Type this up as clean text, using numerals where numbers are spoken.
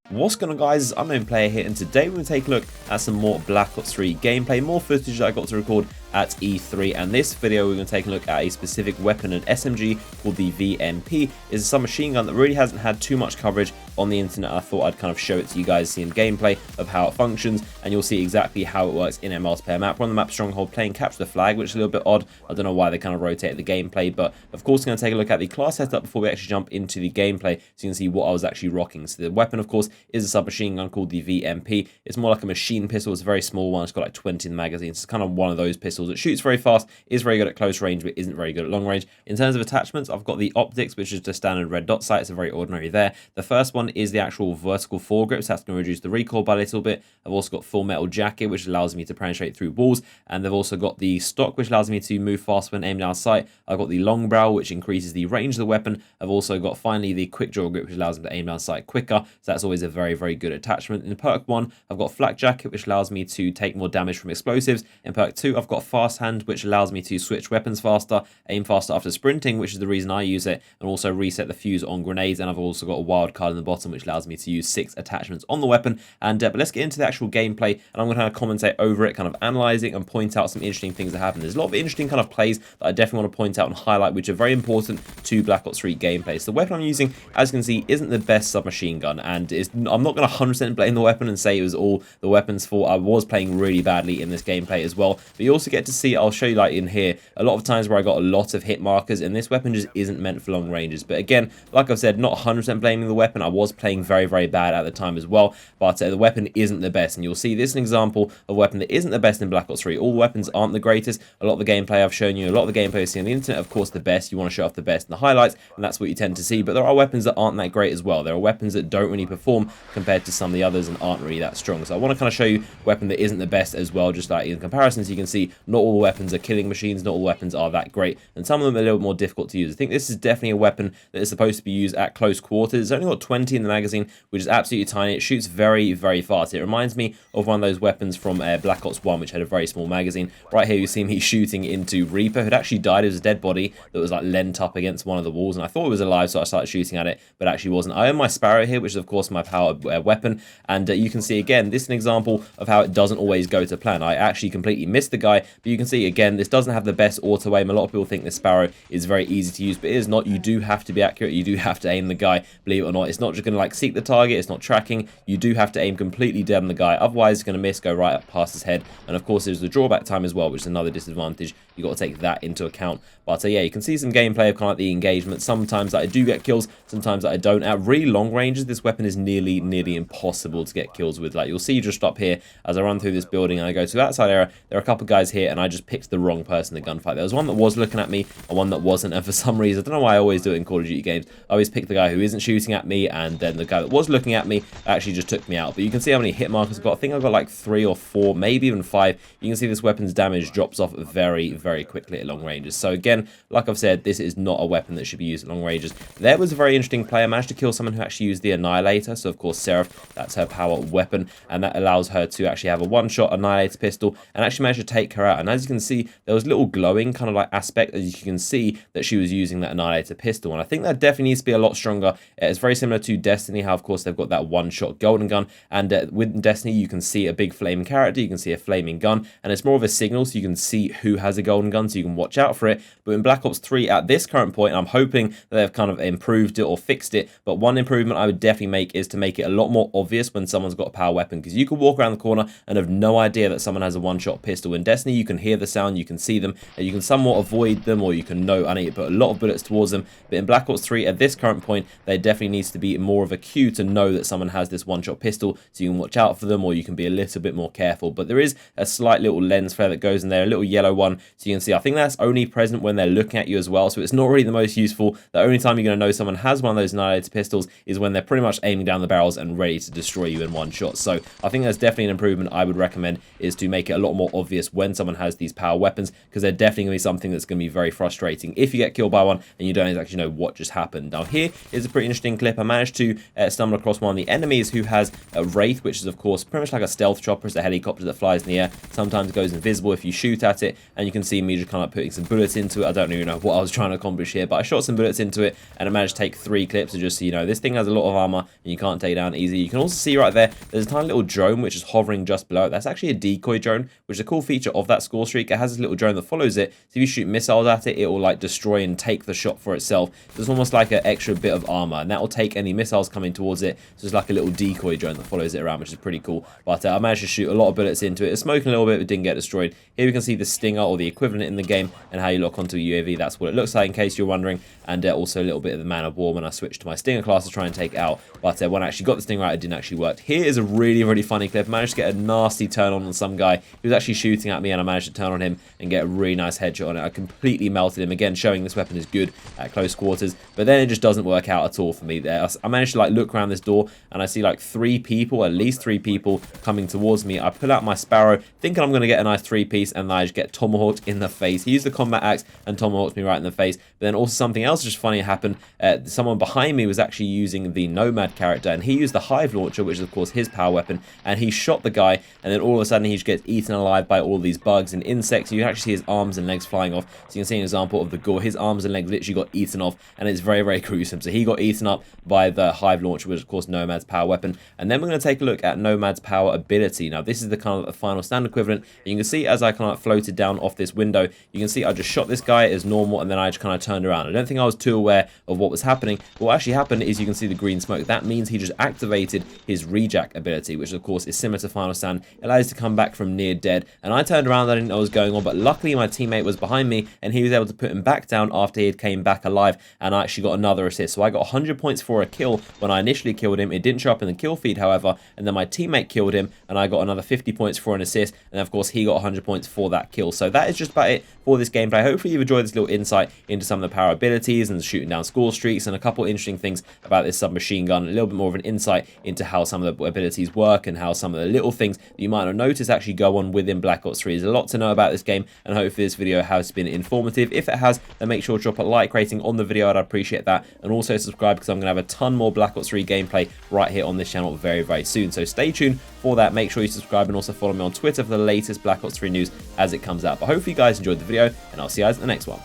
What's going on, guys? It's Unknown Player here, and today we're going to take a look at some more Black Ops 3 gameplay, more footage that I got to record at E3, and this video we're going to take a look at a specific weapon, an SMG called the VMP. It's a submachine gun that really hasn't had too much coverage on the internet. I thought I'd kind of show it to you guys, see in gameplay of how it functions, and you'll see exactly how it works in a multiplayer map. We're on the map Stronghold playing Capture the Flag, which is a little bit odd. I don't know why they kind of rotated the gameplay, but of course we're going to take a look at the class setup before we actually jump into the gameplay so you can see what I was actually rocking. So the weapon, of course, is a submachine gun called the VMP. It's more like a machine pistol. It's a very small one. It's got like 20 in the magazine. It's kind of one of those pistols. It shoots very fast, is very good at close range, but isn't very good at long range. In terms of attachments, I've got the optics, which is just standard red dot sight. It's a very ordinary there. The first one is the actual vertical foregrips. That's going to reduce the recoil by a little bit. I've also got full metal jacket, which allows me to penetrate through walls, and they've also got the stock, which allows me to move fast when aimed down sight. I've got the long barrel, which increases the range of the weapon. I've also got finally the quick draw grip, which allows me to aim down sight quicker. So that's always a very, very good attachment. In perk 1, I've got flak jacket, which allows me to take more damage from explosives. In perk 2, I've got fast hand, which allows me to switch weapons faster, aim faster after sprinting, which is the reason I use it, and also reset the fuse on grenades. And I've also got a wild card in the bottom, which allows me to use 6 attachments on the weapon. And but let's get into the actual gameplay, and I'm going to kind of commentate over it, kind of analyzing and point out some interesting things that happen. There's a lot of interesting kind of plays that I definitely want to point out and highlight, which are very important to Black Ops 3 gameplay. So the weapon I'm using, as you can see, isn't the best submachine gun, and I'm not going to 100% blame the weapon and say it was all the weapon's fault. I was playing really badly in this gameplay as well, but you also get to see, I'll show you like in here, a lot of times where I got a lot of hit markers, and this weapon just isn't meant for long ranges. But again, like I've said, not 100% blaming the weapon. I was playing very, very bad at the time as well, but the weapon isn't the best, and you'll see this is an example of a weapon that isn't the best in Black Ops 3. All weapons aren't the greatest. A lot of the gameplay I've shown you, a lot of the gameplay you see on the internet, of course, the best. You want to show off the best in the highlights, and that's what you tend to see. But there are weapons that aren't that great as well. There are weapons that don't really perform compared to some of the others and aren't really that strong. So I want to kind of show you a weapon that isn't the best as well, just like in comparison. So you can see not all the weapons are killing machines, not all weapons are that great, and some of them are a little bit more difficult to use. I think this is definitely a weapon that is supposed to be used at close quarters. It's only got 20 in the magazine, which is absolutely tiny. It shoots very, very fast. It reminds me of one of those weapons from Black Ops 1, which had a very small magazine. Right here you see me shooting into Reaper, who'd actually died. It was a dead body that was like lent up against one of the walls, and I thought it was alive, so I started shooting at it, but actually wasn't. I own my Sparrow here, which is of course my powered weapon, and you can see again, this is an example of how it doesn't always go to plan. I actually completely missed the guy, but you can see again, this doesn't have the best auto aim. A lot of people think the Sparrow is very easy to use, but it is not. You do have to be accurate. You do have to aim the guy, believe it or not. It's not just going to like seek the target. It's not tracking. You do have to aim completely dead on the guy, otherwise it's going to miss, go right up past his head. And of course there's the drawback time as well, which is another disadvantage. You got to take that into account. But yeah, you can see some gameplay of kind of like the engagement. Sometimes that I do get kills, sometimes that I don't. At really long ranges, this weapon is nearly impossible to get kills with. Like you'll see just up here as I run through this building and I go to that side area, there are a couple of guys here, and I just picked the wrong person in the gunfight. There was one that was looking at me and one that wasn't, and for some reason, I don't know why I always do it in Call of Duty games, I always pick the guy who isn't shooting at me, and then the guy that was looking at me actually just took me out. But you can see how many hit markers I've got. I think I've got like 3 or 4, maybe even 5. You can see this weapon's damage drops off very, very quickly at long ranges. So again, like I've said, this is not a weapon that should be used at long ranges. There was a very interesting play. I managed to kill someone who actually used the Annihilator. So of course Seraph, that's her power weapon, and that allows her to actually have a one-shot Annihilator pistol and actually managed to take her out. And as you can see, there was a little glowing kind of like aspect, as you can see that she was using that Annihilator pistol, and I think that definitely needs to be a lot stronger. It's very similar to Destiny, how of course they've got that one-shot golden gun, and with Destiny you can see a big flaming character, you can see a flaming gun, and it's more of a signal, so you can see who has a golden gun, so you can watch out for it. But in Black Ops 3 at this current point, I'm hoping that they've kind of improved it or fixed it, but one improvement I would definitely make is to make it a lot more obvious when someone's got a power weapon, because you can walk around the corner and have no idea that someone has a one-shot pistol. In Destiny you can hear the sound, you can see them, and you can somewhat avoid them, or you can know I need to put a lot of bullets towards them. But in Black Ops 3 at this current point, there definitely needs to be more of a cue to know that someone has this one-shot pistol, so you can watch out for them, or you can be a little bit more careful. But there is a slight little lens flare that goes in there, a little yellow one, so you can see I think that's only present when they're looking at you as well, so it's not really the most useful. The only time you're going to know someone has one of those Annihilator pistols is when they're pretty much aiming down the barrels and ready to destroy you in one shot. So I think that's definitely an improvement I would recommend, is to make it a lot more obvious when someone has these power weapons, because they're definitely going to be something that's going to be very frustrating if you get killed by one and you don't actually know what just happened. Now here is a pretty interesting clip. I managed to stumble across one of the enemies who has a Wraith, which is of course pretty much like a stealth chopper. It's a helicopter that flies in the air, sometimes goes invisible if you shoot at it, and you can see me just kind of putting some bullets into it. I don't even know what I was trying to accomplish here, but I shot some bullets into it and I managed to take 3 clips. So just so you know, this thing has a lot of armor and you can't take it down easy. You can also see right there, there's a tiny little drone which is hovering just below it. That's actually a decoy drone, which is a cool feature of that score streak. It has this little drone that follows it. So if you shoot missiles at it, it will like destroy and take the shot for itself. So it's almost like an extra bit of armor, and that will take any missiles coming towards it. So it's like a little decoy drone that follows it around, which is pretty cool. But I managed to shoot a lot of bullets into it. It's smoking a little bit, but didn't get destroyed. Here we can see the stinger, or the equivalent in the game, and how you lock onto a UAV. That's what it looks like, in case you're wondering. And also a little bit of the man of war when I switched to my stinger class to try and take it out. But when I actually got the stinger out, it didn't actually work. Here is a really funny clip. I managed to get a nasty turn on some guy who was actually shooting at me, and I managed to turn on him and get a really nice headshot on it. I completely melted him, again showing this weapon is good at close quarters, but then it just doesn't work out at all for me there. I managed to like look around this door and I see like 3 people, at least 3 people coming towards me. I pull out my Sparrow thinking I'm going to get a nice 3-piece, and I just get tomahawked in the face. He used the combat axe and tomahawked me right in the face. But then also something else just funny happened. Someone behind me was actually using the Nomad character, and he used the Hive launcher, which is of course his power weapon, and he shot the guy, and then all of a sudden he just gets eaten alive by all these bugs and insects. You can actually see his arms and legs flying off. So you can see an example of the gore. His arms and legs literally got eaten off, and it's very gruesome. So he got eaten up by the Hive launcher, which is of course Nomad's power weapon. And then we're going to take a look at Nomad's power ability. Now this is the kind of the final stand equivalent. You can see as I kind of floated down off this window, you can see I just shot this guy as normal, and then I just kind of turned around. I don't think I was too aware of what was happening. What actually happened is you can see the green smoke. That means he just activated his rejack ability, which of course is similar to final stand. It allows you to come back from near dead. And I turned around, I didn't know what was going on, but luckily my teammate was behind me and he was able to put him back down after he had came back alive, and I actually got another assist. So I got 100 points for a kill when I initially killed him. It didn't show up in the kill feed, however, and then my teammate killed him and I got another 50 points for an assist, and of course he got 100 points for that kill. So that is just about it for this gameplay. Hopefully you've enjoyed this little insight into some of the power abilities and shooting down score streaks, and a couple interesting things about this submachine gun, a little bit more of an insight into how some of the abilities work and how some of the little things that you might not notice actually go on within Black Ops 3. There's a lot to know about this game, and hopefully this video has been informative. If it has, then make sure to drop a like rating on the video. I'd appreciate that, and also subscribe, because I'm going to have a ton more Black Ops 3 gameplay right here on this channel very soon. So stay tuned for that. Make sure you subscribe and also follow me on Twitter for the latest Black Ops 3 news as it comes out. But hopefully you guys enjoyed the video, and I'll see you guys in the next one.